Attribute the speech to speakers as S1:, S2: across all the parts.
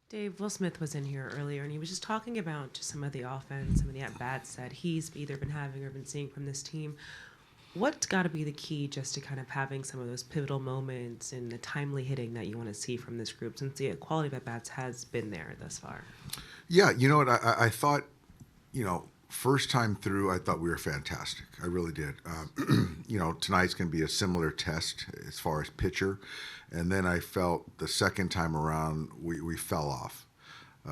S1: Dave, Will Smith was in here earlier, and he was just talking about just some of the offense, some of the at-bats that he's either been having or been seeing from this team. What's got to be the key just to kind of having some of those pivotal moments and the timely hitting that you want to see from this group, since the quality of at-bats has been there thus far?
S2: Yeah, you know what? I thought, first time through, I thought we were fantastic. I really did. Tonight's going to be a similar test as far as pitcher. And then I felt the second time around, we fell off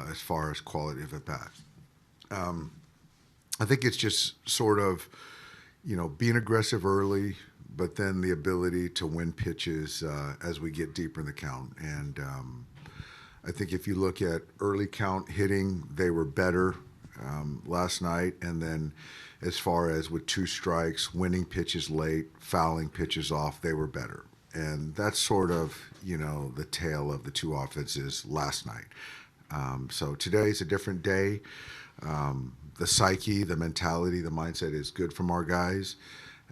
S2: as far as quality of at bat. I think it's just sort of, being aggressive early, but then the ability to win pitches as we get deeper in the count. And I think if you look at early count hitting, they were better last night. And then as far as with two strikes, winning pitches late, fouling pitches off, they were better. And that's sort of, the tale of the two offenses last night. So today's a different day. The psyche, the mentality, the mindset is good from our guys.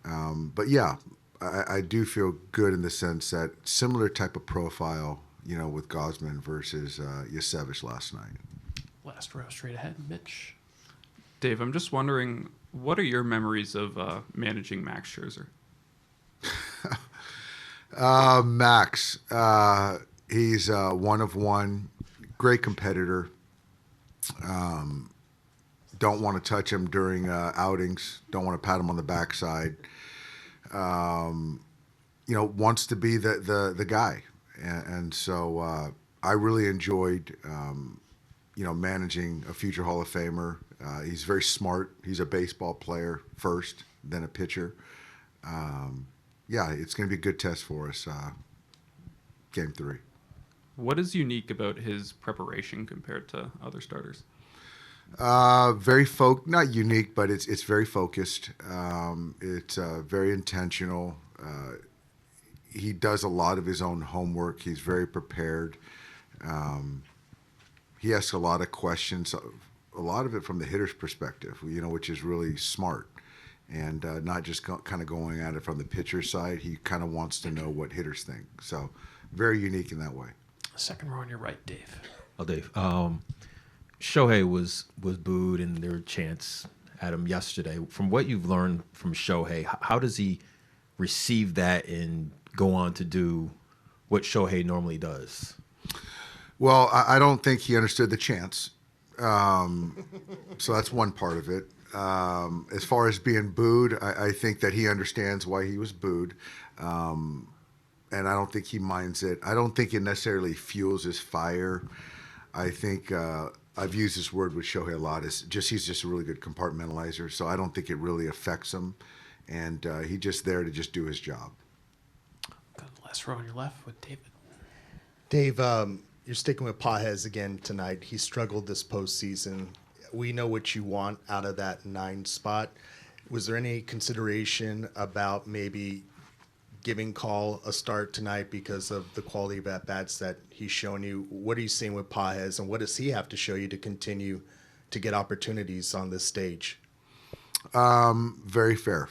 S2: But yeah, I do feel good in the sense that similar type of profile, with Gosman versus Yasevich last night.
S3: Last row straight ahead, Mitch.
S4: Dave, I'm just wondering, what are your memories of managing Max Scherzer?
S2: Max, he's one of one, great competitor. Don't want to touch him during outings. Don't want to pat him on the backside. Wants to be the guy, and so I really enjoyed managing a future Hall of Famer. He's very smart. He's a baseball player first, then a pitcher. It's going to be a good test for us. Game 3.
S4: What is unique about his preparation compared to other starters?
S2: Very not unique, but it's very focused. It's very intentional. He does a lot of his own homework. He's very prepared. He asks a lot of questions, a lot of it from the hitter's perspective, which is really smart. And not just kind of going at it from the pitcher's side. He kind of wants to know what hitters think. So very unique in that way.
S3: Second row on your right, Dave.
S5: Oh, Dave. Shohei was booed, and there were chants at him yesterday. From what you've learned from Shohei, how does he receive that and go on to do what Shohei normally does?
S2: Well, I don't think he understood the chants. So that's one part of it. As far as being booed, I think that he understands why he was booed. And I don't think he minds it. I don't think it necessarily fuels his fire. I think I've used this word with Shohei a lot. He's just a really good compartmentalizer. So I don't think it really affects him. And he's just there to just do his job.
S3: Go to the last row on your left with David.
S6: Dave, you're sticking with Pages again tonight. He struggled this postseason. We know what you want out of that 9 spot. Was there any consideration about maybe giving Call a start tonight because of the quality of at-bats that he's shown you? What are you seeing with Pages, and what does he have to show you to continue to get opportunities on this stage?
S2: Very fair.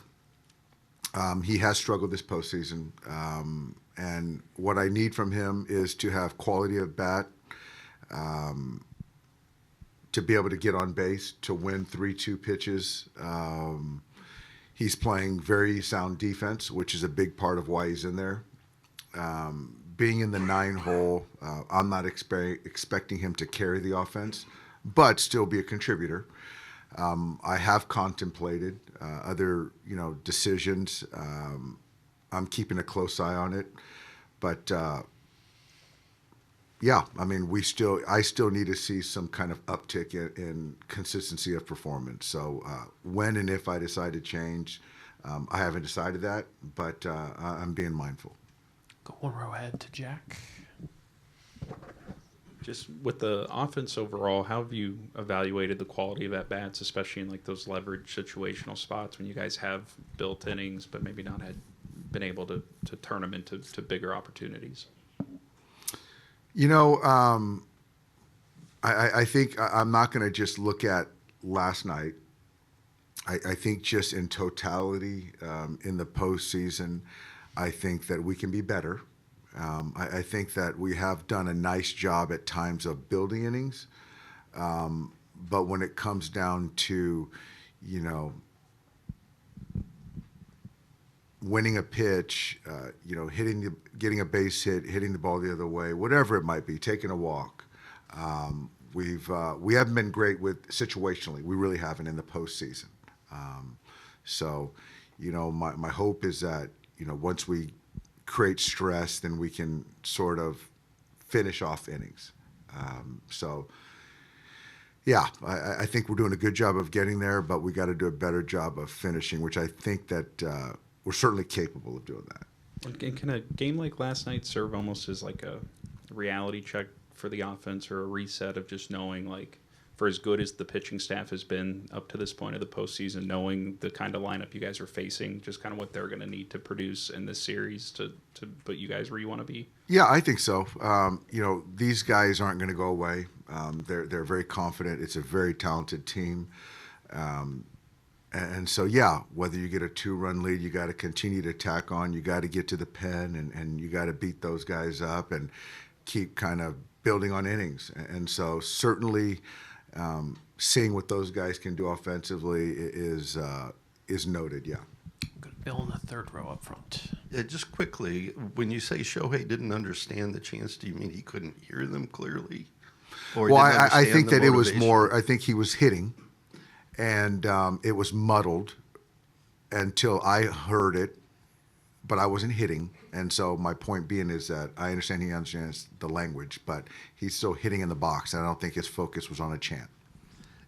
S2: He has struggled this postseason. And what I need from him is to have quality of bat, to be able to get on base, to win 3-2 pitches. He's playing very sound defense, which is a big part of why he's in there. Being in the 9 hole, I'm not expecting him to carry the offense, but still be a contributor. I have contemplated other, decisions. I'm keeping a close eye on it, but I still need to see some kind of uptick in consistency of performance. So when and if I decide to change, I haven't decided that, but I'm being mindful.
S3: Go one row ahead to Jack.
S7: Just with the offense overall, how have you evaluated the quality of at-bats, especially in like those leverage situational spots when you guys have built innings but maybe not had been able to turn them into bigger opportunities?
S2: I think I'm not going to just look at last night. I think just in totality, in the postseason, I think that we can be better. I think that we have done a nice job at times of building innings, but when it comes down to, you know, winning a pitch, getting a base hit, hitting the ball the other way, whatever it might be, taking a walk. We haven't been great with situationally. We really haven't in the postseason. So, my hope is that once we create stress, then we can sort of finish off innings. So, yeah, I think we're doing a good job of getting there, but we got to do a better job of finishing, which I think that we're certainly capable of doing that.
S7: And can a game like last night serve almost as like a reality check for the offense, or a reset of just knowing, like, for as good as the pitching staff has been up to this point of the postseason, knowing the kind of lineup you guys are facing, just kind of what they're going to need to produce in this series to put you guys where you want to be?
S2: Yeah, I think so. These guys aren't going to go away. They're very confident. It's a very talented team. And so, yeah, whether you get a 2-run lead, you got to continue to tack on. You got to get to the pen, and you got to beat those guys up and keep kind of building on innings. And so certainly seeing what those guys can do offensively is noted, yeah.
S3: Good Bill in the third row up front.
S8: Yeah, just quickly, when you say Shohei didn't understand the chants, do you mean he couldn't hear them clearly? Or
S2: Well,
S8: didn't
S2: I
S8: understand
S2: think
S8: the
S2: that it was
S8: motivation?
S2: more, I think he was hitting, and it was muddled until I heard it, but I wasn't hitting. And so my point being is that I understand he understands the language, but he's still hitting in the box. And I don't think his focus was on a chant.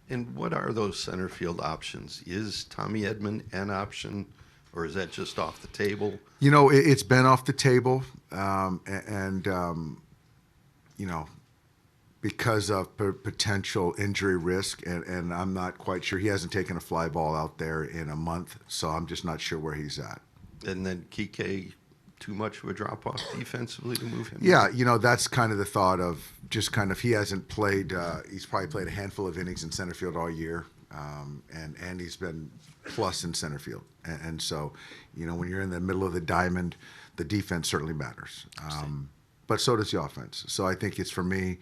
S8: And what are those center field options? Is Tommy Edman an option, or is that just off the table?
S2: It's been off the table, because of potential injury risk, and I'm not quite sure. He hasn't taken a fly ball out there in a month, so I'm just not sure where he's at.
S8: And then Kike, too much of a drop-off defensively to move him?
S2: Yeah, that's kind of the thought of just kind of he hasn't played. He's probably played a handful of innings in center field all year, and he's been plus in center field. And so, when you're in the middle of the diamond, the defense certainly matters. But so does the offense. So I think it's, for me,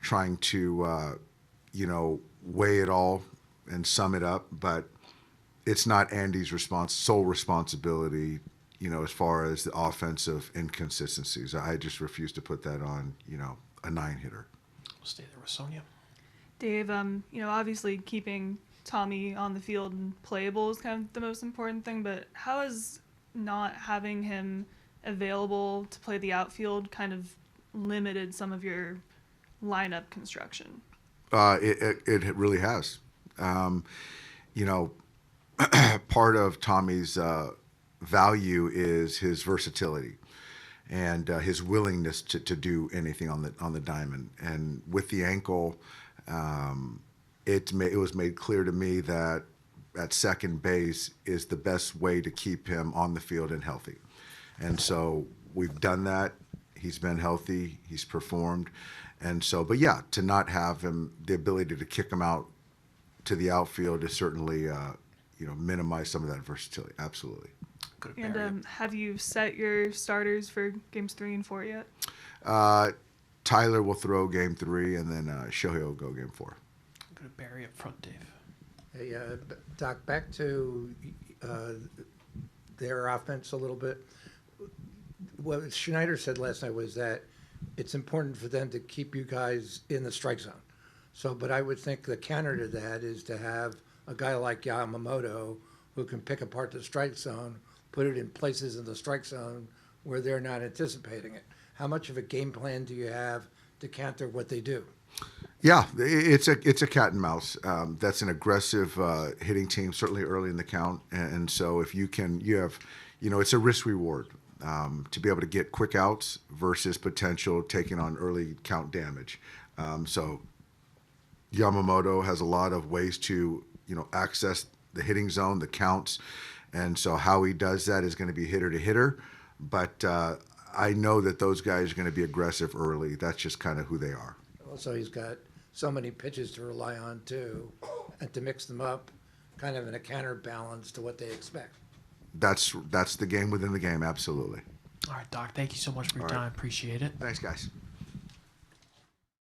S2: trying to, weigh it all and sum it up. But it's not Andy's sole responsibility, as far as the offensive inconsistencies. I just refuse to put that on, a 9-hitter.
S3: We'll stay there with Sonia.
S9: Dave, obviously keeping Tommy on the field and playable is kind of the most important thing, but how is not having him available to play the outfield kind of limited some of your lineup construction?
S2: It really has. Part of Tommy's value is his versatility and his willingness to do anything on the diamond. And with the ankle, it was made clear to me that at second base is the best way to keep him on the field and healthy. And so we've done that. He's been healthy. He's performed. And so, but yeah, to not have him, the ability to kick him out to the outfield is certainly, minimize some of that versatility. Absolutely.
S3: Good
S9: And have you set your starters for games 3 and 4 yet?
S2: Tyler will throw game 3, and then Shohei will go game 4.
S3: Go to Barry up front, Dave.
S10: Hey, Doc, back to their offense a little bit. What Schneider said last night was that it's important for them to keep you guys in the strike zone. So, but I would think the counter to that is to have a guy like Yamamoto who can pick apart the strike zone, put it in places in the strike zone where they're not anticipating it. How much of a game plan do you have to counter what they do?
S2: Yeah, it's a cat and mouse. That's an aggressive hitting team, certainly early in the count. And so if you have, it's a risk reward to be able to get quick outs versus potential taking on early count damage. So Yamamoto has a lot of ways to, access the hitting zone, the counts. And so how he does that is going to be hitter to hitter. But I know that those guys are going to be aggressive early. That's just kind of who they are.
S10: Also, he's got so many pitches to rely on, too, and to mix them up kind of in a counterbalance to what they expect.
S2: That's the game within the game, absolutely.
S3: All right, Doc. Thank you so much for your
S2: All right.
S3: time. Appreciate it.
S2: Thanks, guys.